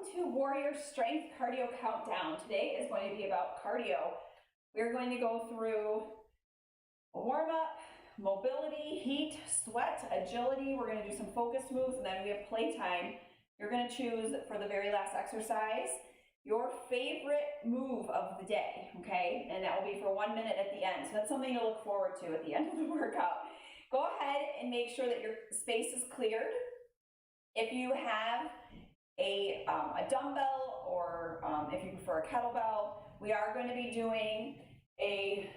Welcome to Warrior Strength Cardio Countdown. Today is going to be about cardio. We're going to go through a warm-up, mobility, heat, sweat, agility. We're going to do some focus moves, and then we have playtime. You're going to choose for the very last exercise your favorite move of the day, okay? And that will be for 1 minute at the end. So that's something to look forward to at the end of the workout. Go ahead and make sure that your space is cleared. If you have a dumbbell or if you prefer a kettlebell, we are going to be doing a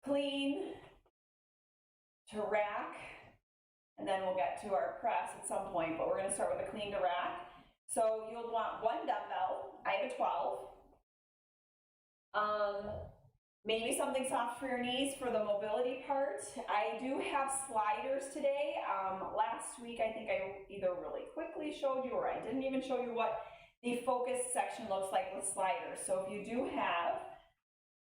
clean to rack, and then we'll get to our press at some point, but we're going to start with a clean to rack. So you'll want one dumbbell. I have a 12. Maybe something soft for your knees for the mobility part. I do have sliders today. Last week I think I either really quickly showed you or I didn't even show you what the focus section looks like with sliders. So if you do have,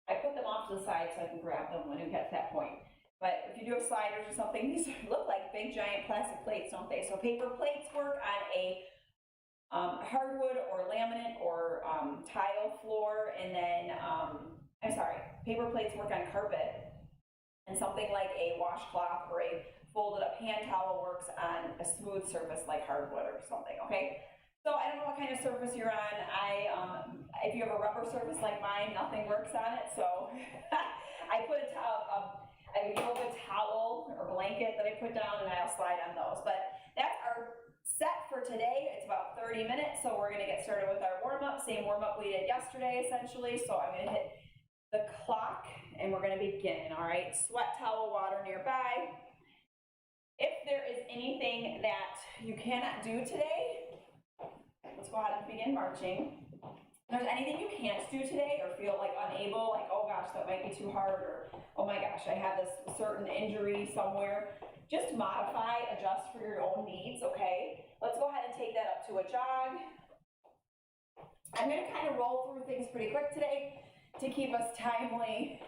I put them off to the side so I can grab them when we get to that point. But if you do have sliders or something, these look like big giant plastic plates, don't they? So paper plates work on a hardwood or laminate or tile floor, and then paper plates work on carpet, and something like a washcloth or a folded up hand towel works on a smooth surface like hardwood or something, okay? So I don't know what kind of surface you're on. If you have a rubber surface like mine, nothing works on it, so I put a yoga towel or blanket that I put down and I'll slide on those. But that's our set for today. It's about 30 minutes, so we're gonna get started with our warm-up, same warm-up we did yesterday essentially. So I'm gonna hit the clock and we're gonna begin, all right? Sweat towel, water nearby. If there is anything that you cannot do today, let's go ahead and begin marching. If there's anything you can't do today or feel like unable, like, oh gosh, that might be too hard, or oh my gosh, I have this certain injury somewhere, just modify, adjust for your own needs, okay? Let's go ahead and take that up to a jog. I'm gonna kind of roll through things pretty quick today to keep us timely.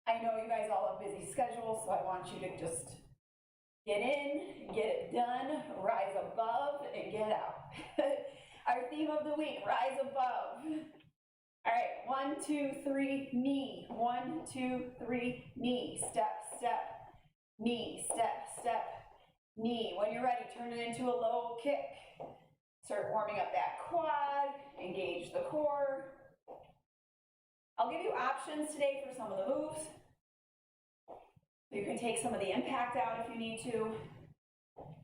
I know you guys all have busy schedules, so I want you to just get in, get it done, rise above, and get out. Our theme of the week, rise above. All right, 1, 2, 3, knee. 1, 2, 3, knee. Step, step, knee, step, step, knee. When you're ready, turn it into a low kick. Start warming up that quad, engage the core. I'll give you options today for some of the moves. You can take some of the impact out if you need to.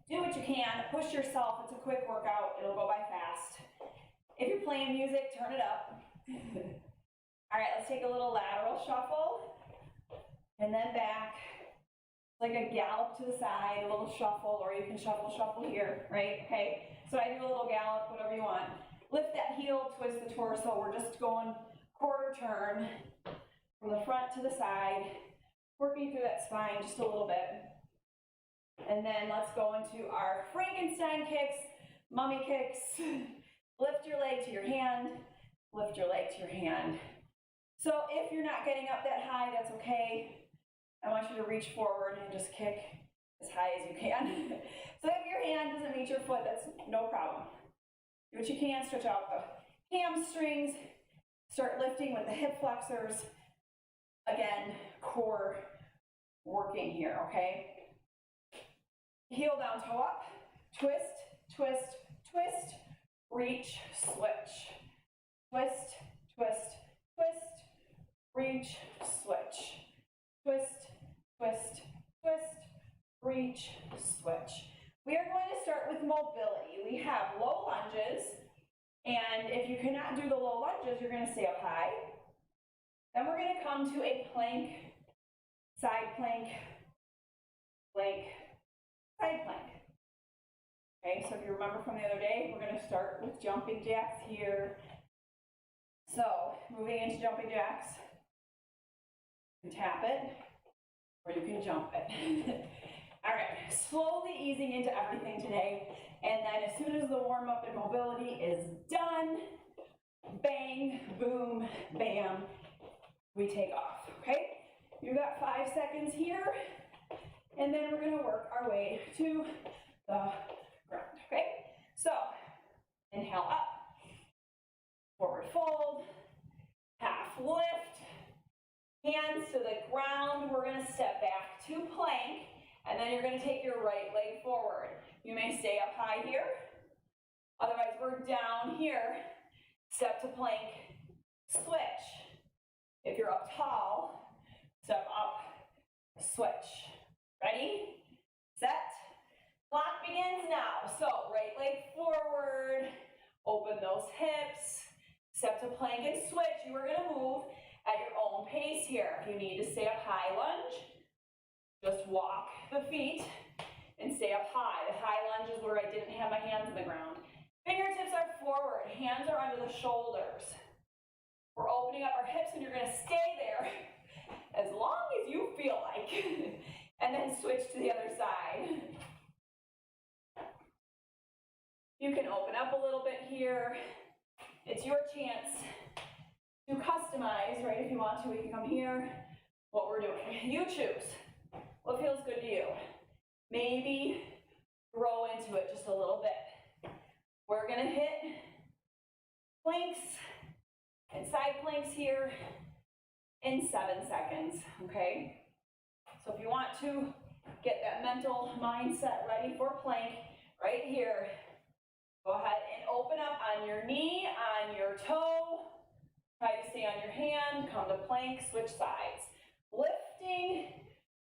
Do what you can, push yourself. It's a quick workout, it'll go by fast. If you're playing music, turn it up. All right, let's take a little lateral shuffle, and then back. Like a gallop to the side, a little shuffle, or you can shuffle here, right? Okay, so I do a little gallop, whatever you want. Lift that heel, twist the torso. We're just going quarter turn from the front to the side, working through that spine just a little bit. And then let's go into our Frankenstein kicks, mummy kicks. Lift your leg to your hand, lift your leg to your hand. So if you're not getting up that high, that's okay. I want you to reach forward and just kick as high as you can. So if your hand doesn't meet your foot, that's no problem. Do what you can, stretch out the hamstrings, start lifting with the hip flexors. Again, core working here, okay? Heel down, toe up, twist, twist, twist, reach, switch. Twist, twist, twist, reach, switch. Twist, twist, twist, reach, switch. We are going to start with mobility. We have low lunges, and if you cannot do the low lunges, you're going to stay up high. Then we're going to come to a plank, side plank, plank, side plank. Okay, so if you remember from the other day, we're going to start with jumping jacks here. So moving into jumping jacks, you can tap it or you can jump it. All right, slowly easing into everything today, and then as soon as the warm-up and mobility is done, bang, boom, bam, we take off, okay? You got 5 seconds here, and then we're gonna work our way to the ground, okay? So, inhale up, Forward fold, half lift, hands to the ground. We're gonna step back to plank, and then you're gonna take your right leg forward. You may stay up high here. Otherwise, we're down here. Step to plank, switch. If you're up tall, step up, switch. Ready, set, clock begins now. So right leg forward, open those hips, step to plank and switch. You are gonna move at your own pace here. If you need to stay up high lunge, just walk the feet and stay up high. The high lunge is where I didn't have my hands in the ground. Fingertips are forward, hands are under the shoulders. We're opening up our hips and you're gonna stay there as long as you feel like. And then switch to the other side. You can open up a little bit here. It's your chance to customize, right? If you want to, we can come here. What we're doing, you choose. What feels good to you? Maybe grow into it just a little bit. We're gonna hit planks and side planks here in 7 seconds, okay? So if you want to get that mental mindset ready for plank, right here, go ahead and open up on your knee, on your toe. Try to stay on your hand, come to plank, switch sides. Lifting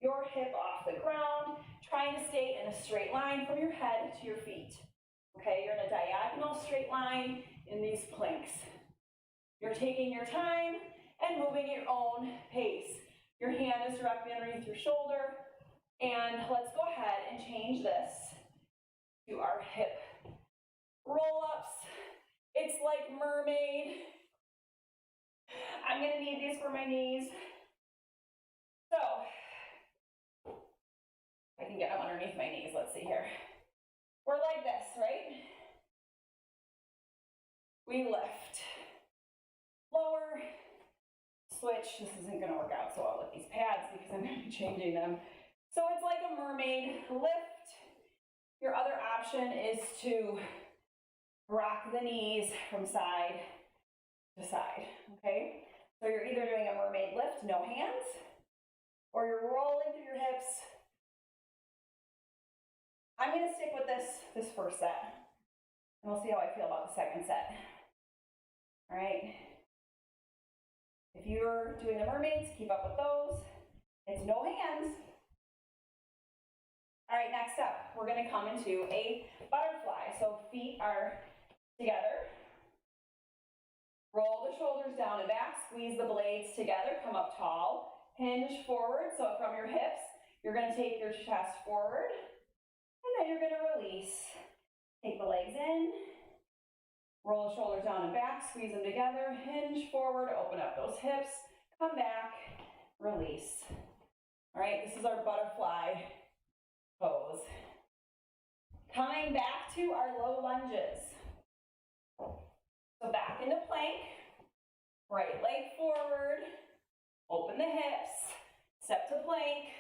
your hip off the ground, trying to stay in a straight line from your head to your feet. Okay, you're in a diagonal straight line in these planks. You're taking your time and moving at your own pace. Your hand is directly underneath your shoulder. And let's go ahead and change this to our hip roll-ups. It's like mermaid. I'm gonna need these for my knees. So, I can get them underneath my knees. Let's see here. We're like this, right? We lift. Lower, switch. This isn't gonna work out so well with these pads because I'm gonna be changing them. So it's like a mermaid lift. Your other option is to rock the knees from side to side, okay? So you're either doing a mermaid lift, no hands, or you're rolling through your hips. I'm gonna stick with this first set, and we'll see how I feel about the second set. All right. If you're doing the mermaids, keep up with those. It's no hands. All right, next up, we're gonna come into a butterfly. So feet are together. Roll the shoulders down and back, squeeze the blades together, come up tall, hinge forward. So from your hips, you're gonna take your chest forward, and then you're gonna release. Take the legs in, roll the shoulders down and back, squeeze them together, hinge forward, open up those hips, come back, release. All right, this is our butterfly pose. Coming back to our low lunges. So back into plank, right leg forward, open the hips, step to plank,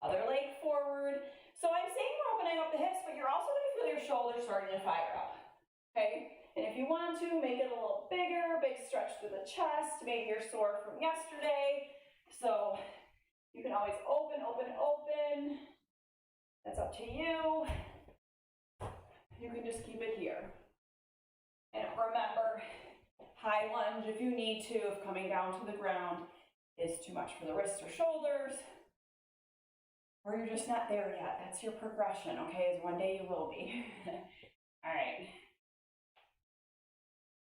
other leg forward. So I'm saying we're opening up the hips, but you're also gonna feel your shoulders starting to fire up, okay? And if you want to, make it a little bigger, big stretch through the chest. Maybe you're sore from yesterday. So you can always open, open, open. That's up to you. You can just keep it here. And remember, high lunge if you need to, if coming down to the ground is too much for the wrists or shoulders, or you're just not there yet. That's your progression, okay? As one day you will be. All right.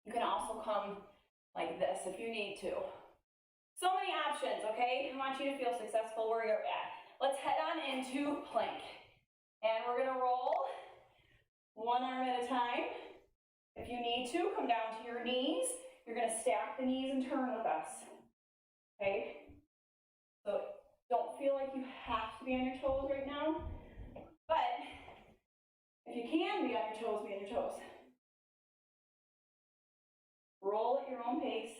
You can also come like this if you need to. So many options, okay? I want you to feel successful where you're at. Let's head on into plank. And we're gonna roll one arm at a time. If you need to, come down to your knees. You're gonna stack the knees and turn with us, okay? So don't feel like you have to be on your toes right now, but if you can be on your toes, be on your toes. Roll at your own pace.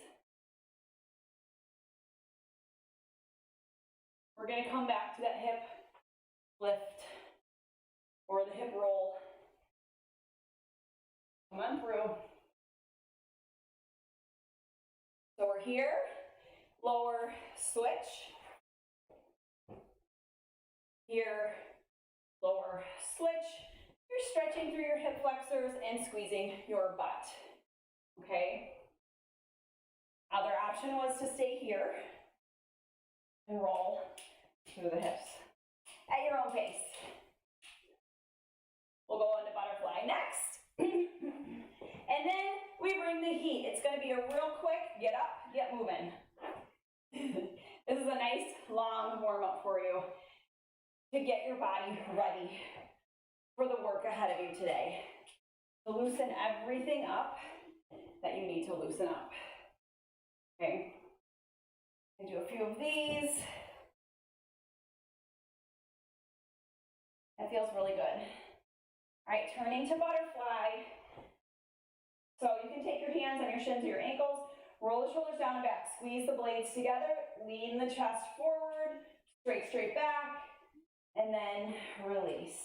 We're gonna come back to that hip lift or the hip roll. Come on through. here, lower, switch. Here, lower, switch. You're stretching through your hip flexors and squeezing your butt, okay? Other option was to stay here and roll through the hips at your own pace. We'll go into butterfly next. And then we bring the heat. It's gonna be a real quick, get up, get moving. This is a nice long warm up for you to get your body ready for the work ahead of you today. So loosen everything up that you need to loosen up. Okay, I do a few of these. That feels really good. All right, turning to butterfly. So you can take your hands on your shins or your ankles, roll the shoulders down and back, squeeze the blades together, lean the chest forward, straight back, and then release.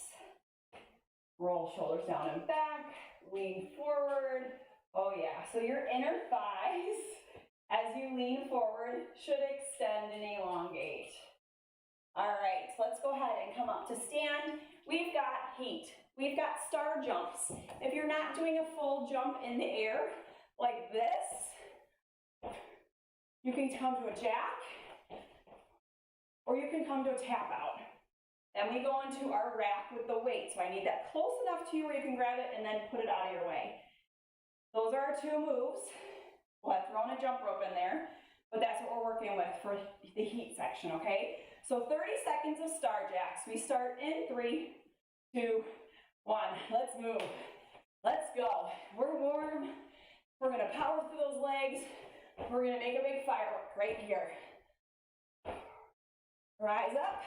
Roll shoulders down and back, lean forward. Oh yeah, so your inner thighs, as you lean forward, should extend and elongate. All right, let's go ahead and come up to stand. We've got heat. We've got star jumps. If you're not doing a full jump in the air like this, you can come to a jack, or you can come to a tap out. Then we go into our rack with the weight. So I need that close enough to you where you can grab it and then put it out of your way. Those are our two moves. We'll have thrown a jump rope in there, but that's what we're working with for the heat section, okay? So 30 seconds of star jacks. We start in 3, 2, 1. Let's move. Let's go. We're warm. We're gonna power through those legs. We're gonna make a big firework right here. Rise up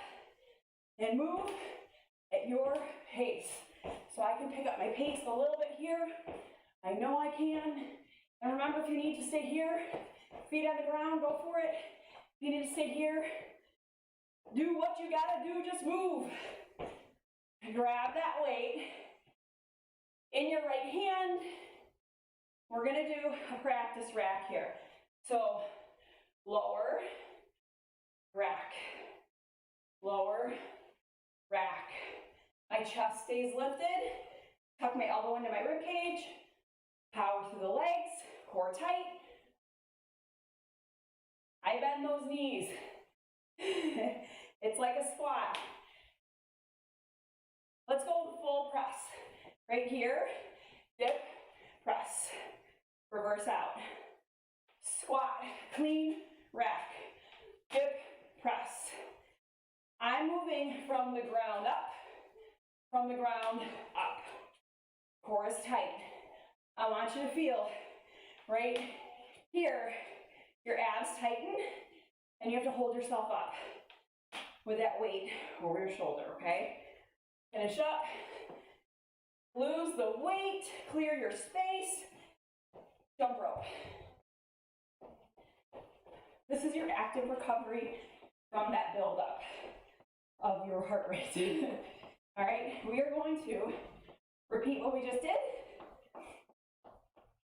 and move at your pace. So I can pick up my pace a little bit here. I know I can. And remember, if you need to stay here, feet on the ground, go for it. If you need to stay here, do what you gotta do, just move. Grab that weight in your right hand. We're gonna do a practice rack here. So lower, rack, lower, rack. My chest stays lifted. Tuck my elbow into my rib cage. Power through the legs, core tight. I bend those knees. It's like a squat. Let's go with full press. Right here, dip, press. Reverse out. Squat, clean, rack. Dip, press. I'm moving from the ground up, from the ground up. Core is tight. I want you to feel right here, your abs tighten, and you have to hold yourself up with that weight over your shoulder, okay? Finish up, lose the weight, clear your space, jump rope. This is your active recovery from that buildup of your heart rate. All right, we are going to repeat what we just did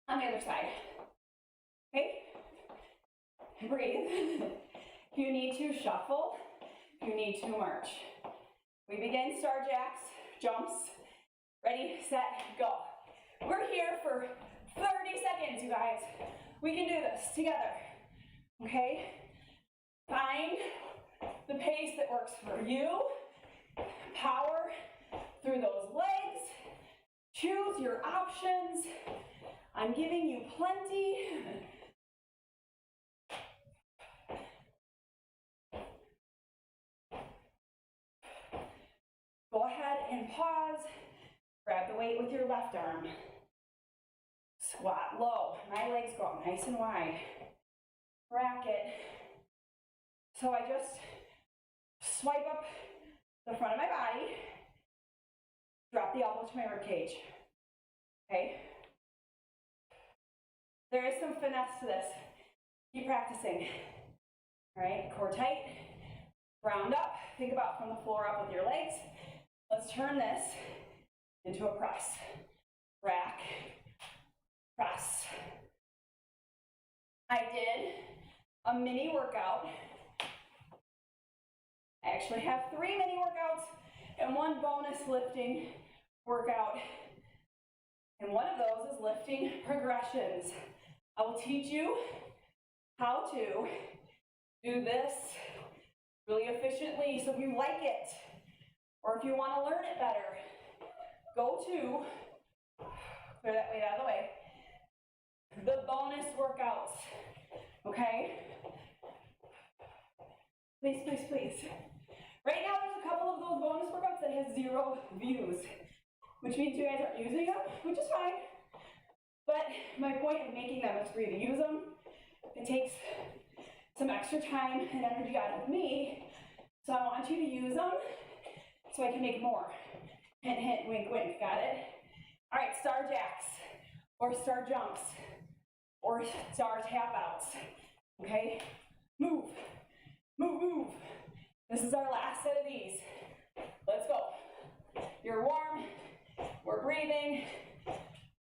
on the other side. Okay? Breathe. If you need to shuffle, if you need to march. We begin star jacks, jumps. Ready, set, go. We're here for 30 seconds, you guys. We can do this together. Okay? Find the pace that works for you. Power through those legs. Choose your options. I'm giving you plenty. Go ahead and pause. Grab the weight with your left arm. Squat low. My legs go up nice and wide. Rack it. So I just swipe up the front of my body. Drop the elbow to my rib cage. Okay? There is some finesse to this. Keep practicing. All right, core tight. Round up. Think about from the floor up with your legs. Let's turn this into a press. Rack, press. I did a mini workout. I actually have 3 mini workouts and 1 bonus lifting workout. And one of those is lifting progressions. I will teach you how to do this really efficiently. So if you like it, or if you want to learn it better, go to, clear that weight out of the way, the bonus workouts, okay? Please, please, please. Right now there's a couple of those bonus workouts that have 0 views, which means you guys aren't using them, which is fine. But my point of making them is for you to use them. It takes some extra time and energy out of me, so I want you to use them so I can make more. Hint, hint, wink, wink, got it? All right, star jacks, or star jumps, or star tap outs, okay? Move, move, move. This is our last set of these. Let's go. You're warm, we're breathing,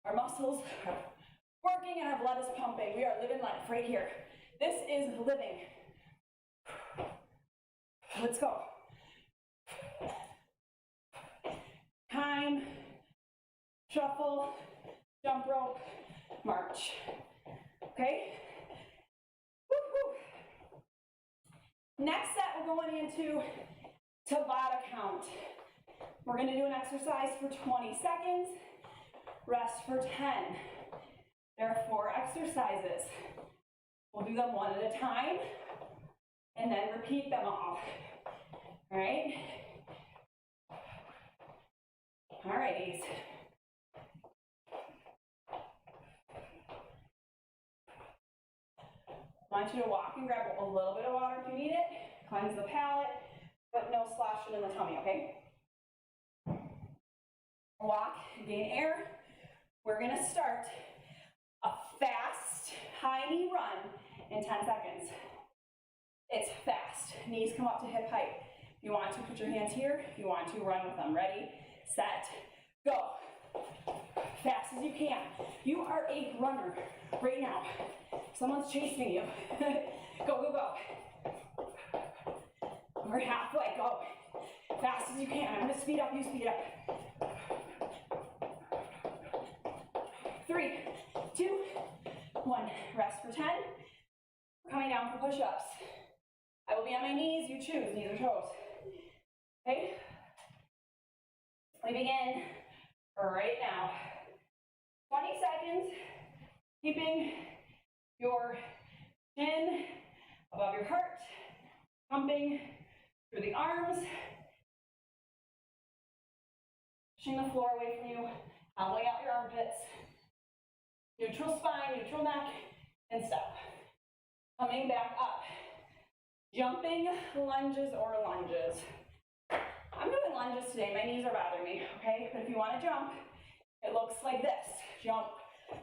our muscles are working and our blood is pumping. We are living life right here. This is living. Let's go. Time, shuffle, jump rope, march. Okay? Woo-hoo. Next set, we're going into Tabata count. We're going to do an exercise for 20 seconds, rest for 10. There are 4 exercises. We'll do them one at a time, and then repeat them all. All right? All righties. I want you to walk and grab a little bit of water if you need it. Cleanse the palate, but no sloshing in the tummy, okay? Walk, gain air. We're gonna start a fast high knee run in 10 seconds. It's fast. Knees come up to hip height. If you want to, put your hands here. If you want to, run with them. Ready, set, go. Fast as you can. You are a runner right now. Someone's chasing you. Go, go, go. We're halfway, go. Fast as you can. I'm gonna speed up, you speed up. 3, 2, 1. Rest for 10. We're coming down for push-ups. I will be on my knees, you choose, knees or toes. Okay? We begin right now. 20 seconds, keeping your chin above your heart, pumping through the arms, pushing the floor away from you, elbowing out your armpits, neutral spine, neutral neck, and step. Coming back up. Jumping lunges or lunges. I'm doing lunges today, my knees are bothering me, okay? But if you want to jump, it looks like this. Jump,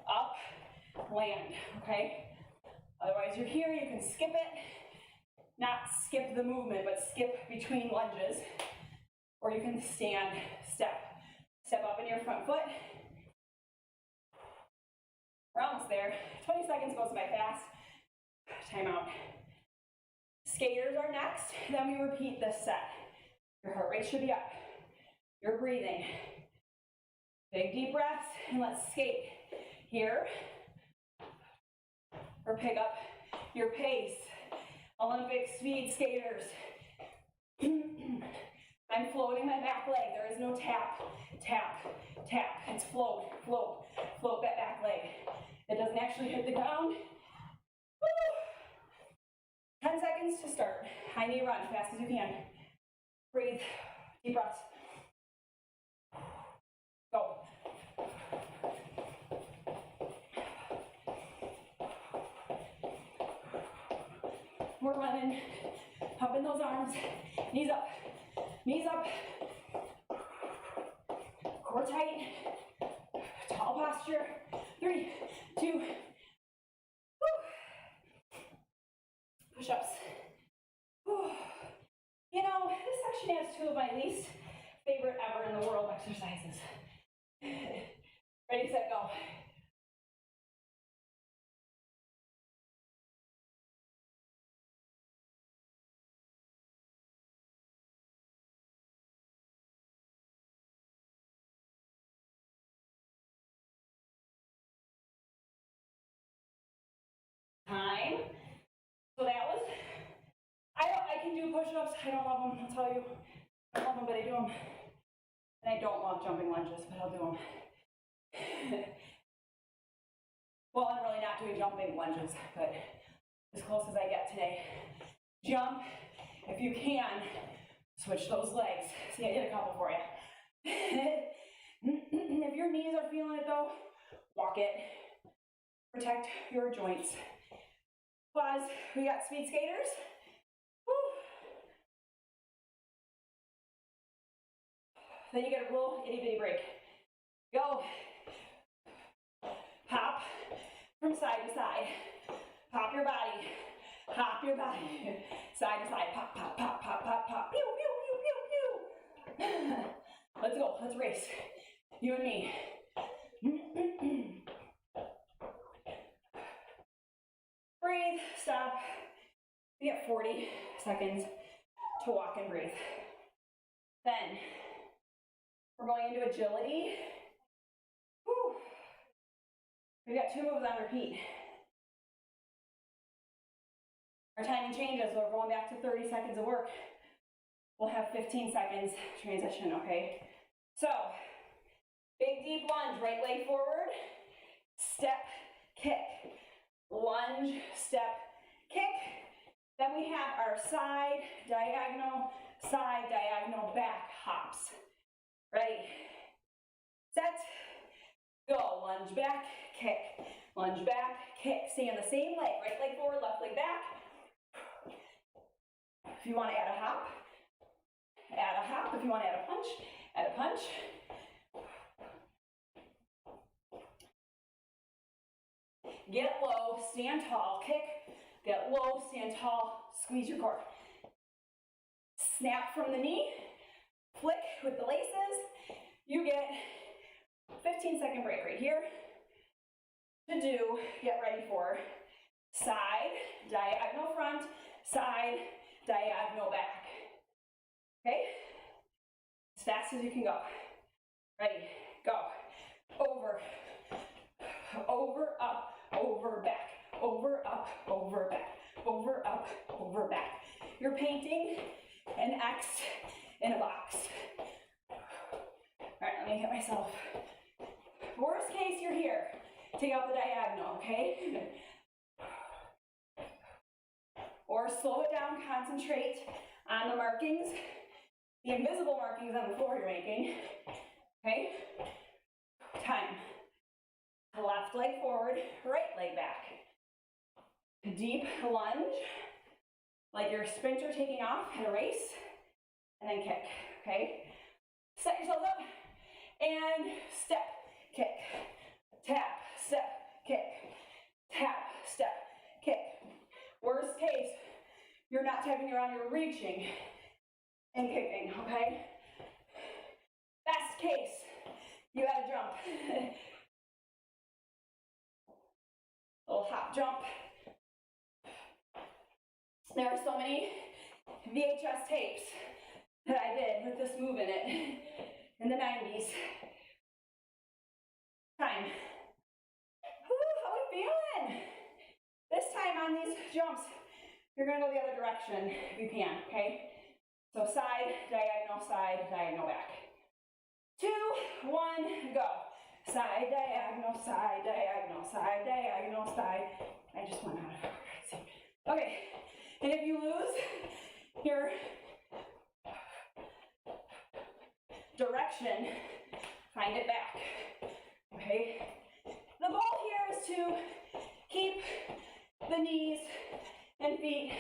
up, land, okay? Otherwise you're here, you can skip it. Not skip the movement, but skip between lunges. Or you can stand, step. Step up in your front foot. We're almost there. 20 seconds goes by fast. Time out. Skaters are next, then we repeat this set. Your heart rate should be up. You're breathing. Big deep breaths, and let's skate. Here, or pick up your pace. Olympic speed skaters. I'm floating my back leg. There is no tap, tap, tap. It's float, float, float that back leg. It doesn't actually hit the ground. Woo! 10 seconds to start. High knee run, fast as you can. Breathe, deep breaths. Go. We're running, pumping those arms, knees up, knees up. Core tight, tall posture. 3, 2, woo. Push-ups. You know, this section has 2 of my least favorite ever in the world exercises. Ready, set, go. I don't love them, I'll tell you. I don't love them, but I do them. And I don't love jumping lunges, but I'll do them. Well, I'm really not doing jumping lunges, but as close as I get today. Jump, if you can, switch those legs. See, I did a couple for you. If your knees are feeling it though, walk it. Protect your joints. Pause, we got speed skaters. Woo. Then you get a little itty bitty break. Go. Hop from side to side. Pop your body. Hop your body. Side to side. Pop, pop, pop, pop, pop, pop. Pew, pew, pew, pew, pew. Let's go. Let's race. You and me. Breathe. Stop. We get 40 seconds to walk and breathe. Then we're going into agility. Whew. We've got 2 moves on repeat. Our timing changes, so we're going back to 30 seconds of work. We'll have 15 seconds transition, okay? So, big deep lunge, right leg forward, step, kick, lunge, step, kick. Then we have our side, diagonal, back hops. Ready, set, go, lunge back, kick, lunge back, kick. Stay on the same leg, right leg forward, left leg back. If you want to add a hop. If you want to add a punch. Get low, stand tall, kick. Get low, stand tall, squeeze your core. Snap from the knee, flick with the laces. You get 15-second break right here to do, get ready for side, diagonal front, side, diagonal back. Okay? As fast as you can go. Ready, go. Over, up, over, back. Over, up, over, back. Over, up, over, back. You're painting an X in a box. All right, let me get myself. Worst case, you're here. Take out the diagonal, okay? Or slow it down, concentrate on the markings, the invisible markings on the floor you're making, okay? Time. Left leg forward, right leg back. Deep lunge, like you're a sprinter taking off in a race, and then kick, okay? Set yourselves up, and step, kick, tap, step, kick, tap, step, kick. Worst case, you're not tapping around, you're reaching and kicking, okay? Best case, you gotta jump. Little hop jump. There are so many VHS tapes that I did with this move in it in the 90s. Time. Whew, how we feeling? This time on these jumps, you're gonna go the other direction if you can, okay? So side, diagonal back. 2, 1, go. Side, diagonal, side, diagonal, side, diagonal, side. I just went out of it. Okay, and if you lose your direction, find it back, okay? The goal here is to keep the knees and feet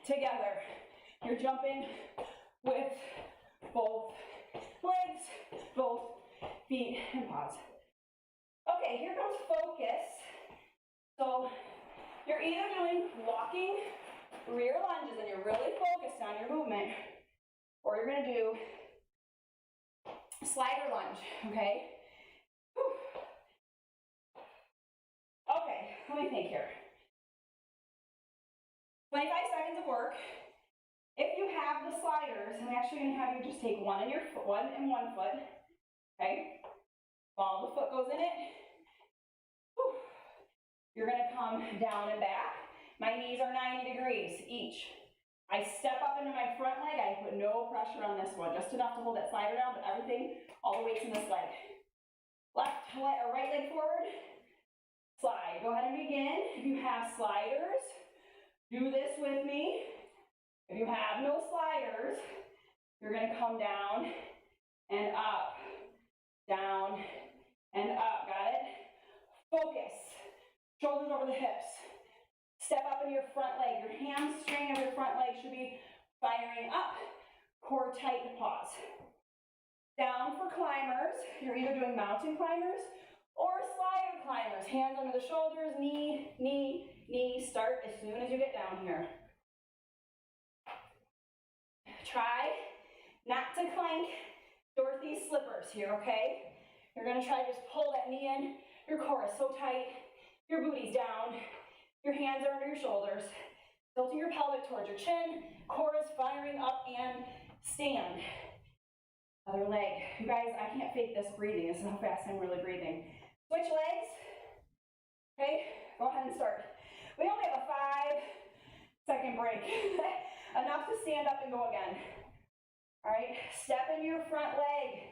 together. You're jumping with both legs, both feet, and pause. Okay, here comes focus. So you're either doing walking rear lunges and you're really focused on your movement, or you're gonna do slider lunge, okay? Whew. Okay, let me think here. 25 seconds of work. If you have the sliders, I'm actually gonna have you just take one in one foot, okay? While the foot goes in it, whew, you're gonna come down and back. My knees are 90 degrees each. I step up into my front leg. I put no pressure on this one, just enough to hold that slider down, but everything, all the weight's in this leg. Left leg or right leg forward, slide. Go ahead and begin. If you have sliders, do this with me. If you have no sliders, you're gonna come down and up, down and up, got it? Focus, shoulders over the hips. Step up into your front leg. Your hamstring of your front leg should be firing up. Core tight to pause. Down for climbers. You're either doing mountain climbers or slider climbers. Hands under the shoulders, knee, knee, knee. Start as soon as you get down here. Try not to clank Dorothy's slippers here, okay? You're gonna try to just pull that knee in. Your core is so tight. Your booty's down. Your hands are under your shoulders. Tilting your pelvic towards your chin. Core is firing up and stand. Other leg. You guys, I can't fake this breathing. This is how fast I'm really breathing. Switch legs. Okay, go ahead and start. We only have a 5-second break. Enough to stand up and go again. All right, step into your front leg.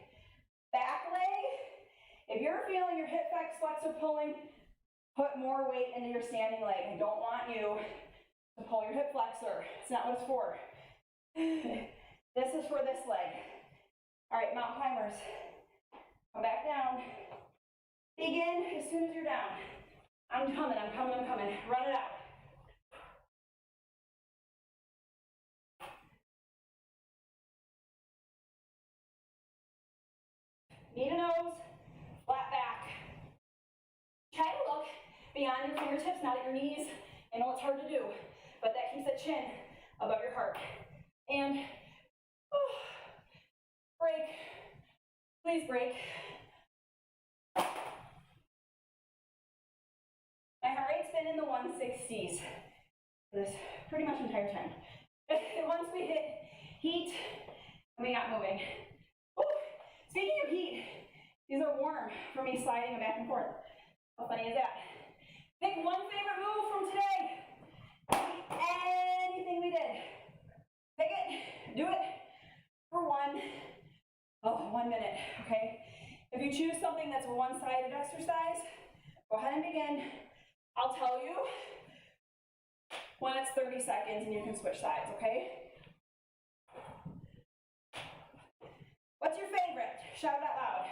Back leg. If you're feeling your hip flexor pulling, put more weight into your standing leg. I don't want you to pull your hip flexor. It's not what it's for. This is for this leg. All right, mountain climbers. Come back down. Begin as soon as you're down. I'm coming, I'm coming, I'm coming. Run it out. Knee to nose, flat back. Try to look beyond your fingertips, not at your knees. I know it's hard to do, but that keeps that chin above your heart. And break. Please break. My heart rate's been in the 160s this pretty much entire time. Once we hit heat, we got moving. Woo. Speaking of heat, these are warm for me sliding back and forth. How funny is that? Pick one favorite move from today. Anything we did. Pick it, do it for 1 minute, okay? If you choose something that's a one-sided exercise, go ahead and begin. I'll tell you when it's 30 seconds and you can switch sides, okay? What's your favorite? Shout it out loud.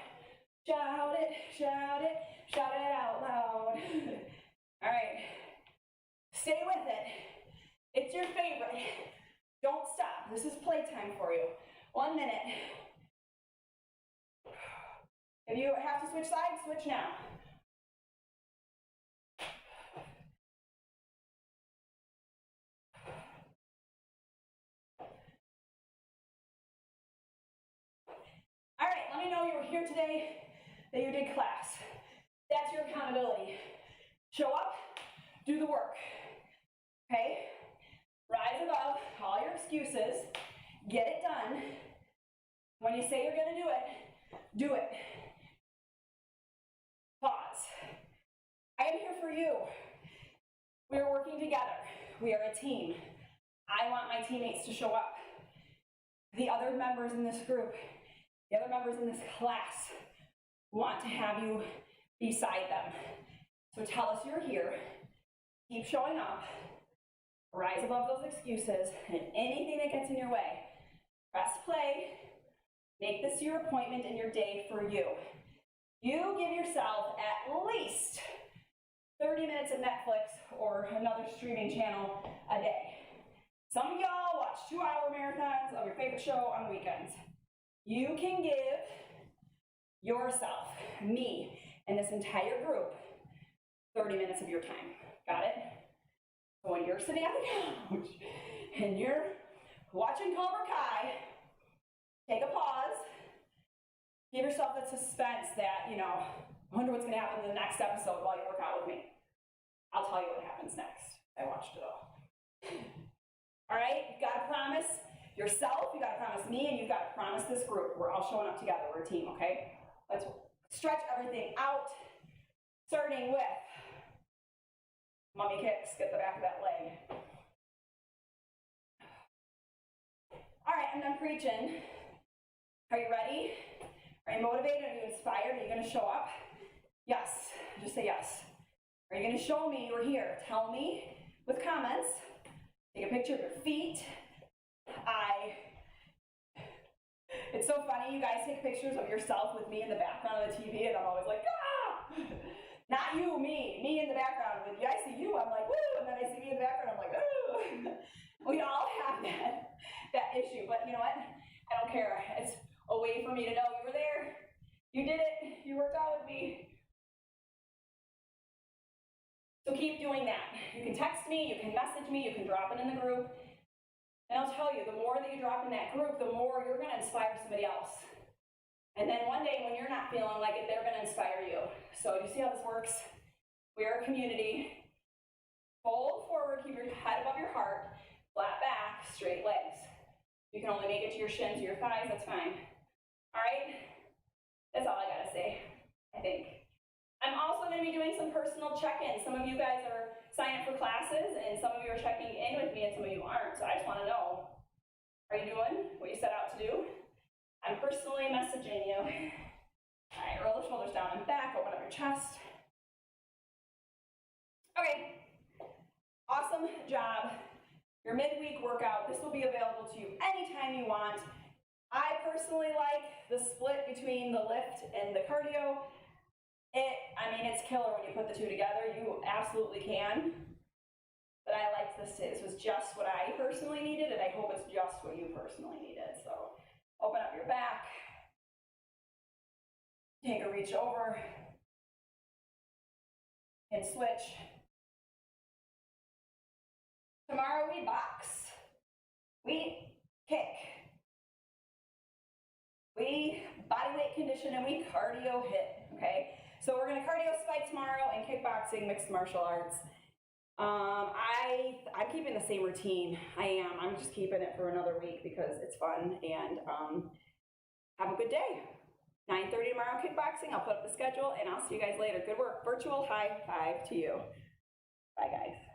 Shout it, shout it, shout it out loud. All right, stay with it. It's your favorite. Don't stop. This is playtime for you. 1 minute. If you have to switch sides, switch now. All right, let me know you were here today, that you did class. That's your accountability. Show up, do the work, okay? Rise above all your excuses, get it done. When you say you're gonna do it, do it. Pause. I am here for you. We are working together. We are a team. I want my teammates to show up. The other members in this group, the other members in this class want to have you beside them. So tell us you're here. Keep showing up. Rise above those excuses and anything that gets in your way. Press play. Make this your appointment and your day for you. You give yourself at least 30 minutes of Netflix or another streaming channel a day. Some of y'all watch 2-hour marathons of your favorite show on weekends. You can give yourself, me, and this entire group 30 minutes of your time. Got it? So when you're sitting on the couch and you're watching Cobra Kai, take a pause, give yourself that suspense that, wonder what's gonna happen in the next episode while you work out with me. I'll tell you what happens next. I watched it all. All right, you gotta promise yourself, you gotta promise me, and you gotta promise this group. We're all showing up together, we're a team, okay? Let's stretch everything out, starting with mummy kicks, get the back of that leg. I'm done preaching. Are you ready? Are you motivated? Are you inspired? Are you going to show up? Yes. Just say yes. Are you going to show me you're here? Tell me with comments. Take a picture of your feet. It's so funny, you guys take pictures of yourself with me in the background of the TV, and I'm always like, ah! Not you, me in the background. When I see you, I'm like, woo, and then I see me in the background, I'm like, ooh. We all have that issue, but you know what? I don't care. It's a way for me to know you were there. You did it. You worked out with me. So keep doing that. You can text me, you can message me, you can drop it in the group. And I'll tell you, the more that you drop in that group, the more you're going to inspire somebody else. And then one day when you're not feeling like it, they're going to inspire you. So you see how this works? We are a community. Fold forward, keep your head above your heart, flat back, straight legs. You can only make it to your shins or your thighs, that's fine. All right? That's all I got to say, I think. I'm also going to be doing some personal check-ins. Some of you guys are signing up for classes, and some of you are checking in with me, and some of you aren't. So I just want to know, are you doing what you set out to do? I'm personally messaging you. All right, roll the shoulders down and back, open up your chest. Okay, awesome job. Your midweek workout, this will be available to you anytime you want. I personally like the split between the lift and the cardio. I mean, it's killer when you put the two together. You absolutely can. But I liked this today. This was just what I personally needed, and I hope it's just what you personally needed. So open up your back. Take a reach over. And switch. Tomorrow we box. We kick. We body weight condition, and we cardio hit, okay? So we're gonna cardio spike tomorrow and kickboxing, mixed martial arts. I'm keeping the same routine. I am. I'm just keeping it for another week because it's fun, and have a good day. 9:30 tomorrow kickboxing. I'll put up the schedule, and I'll see you guys later. Good work. Virtual high five to you. Bye, guys.